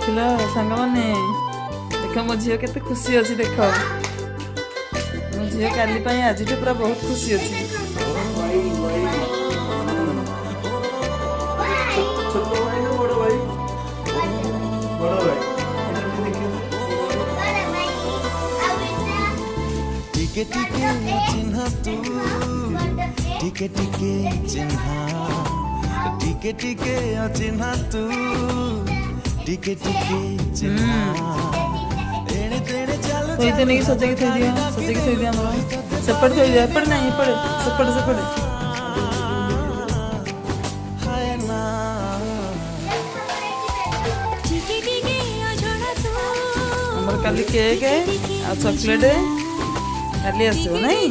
ଦେଖିଲ ସାଙ୍ଗମାନେ ଦେଖ ମୋ ଝିଅ କେତେ ଖୁସି ଅଛି ଦେଖ ମୋ ଝିଅ କାଲି ପାଇଁ ଆଜିଠୁ ପୁରା ବହୁତ ଖୁସି ଅଛି। टिके टिके चिन्ह तू टिके टिके चिन्ह टिके टिके चिन्ह तू टिके टिके चिन्ह एणे तेणे चलो थोड़ी देर नहीं सजे के थोई दिया हमरा सेपट थोई दिया एपट नहीं एपट सेपट हाय ना टिके टिके अजଣା तू हमर काली केक आ चॉकलेट काली आसो नहीं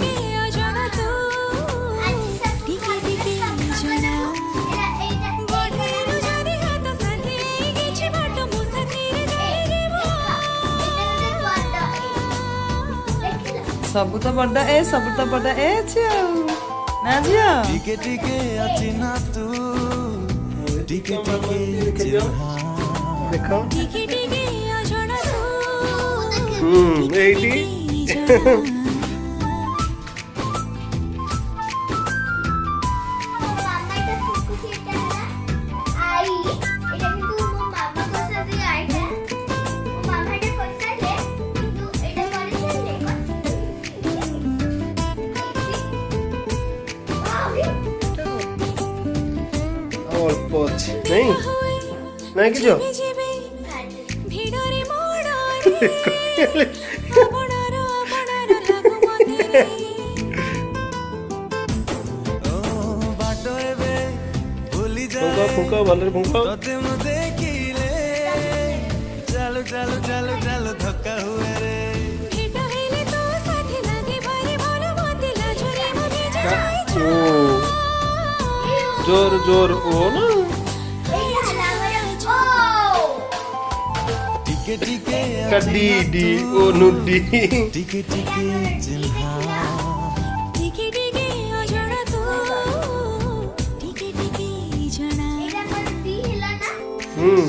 अजଣା तू टिके टिके अजଣା बढेरु जदी हात साथी किछि बाटो मु साथी रे जाई सब तो बड़ा ए झियो ना झियो टिके टिके चिन्ह तू टिके टिके चिन्ह देखो टिके टिके अजଣା तू एटी অল্প আছে নেই নাই কিছু ভিড়রে মোড়রে আপনার লাগু মতে ओ बाटो एबे भूली ফুঙ্কা जाए ফুঙ্কা ভালো ফুঙ্কা तोते मु देखिले चलो चलो चलो चलो धक्का हुए रे भेट हेले तो साथी लागे भारी भलो मते लाजरे मने जाई ও জোর জোর ও না टिके टिके কাডি ডি ও নুডি टिके टिके चिन्ह टिके टिके अजଣା तू टिके टिके जଣା হুম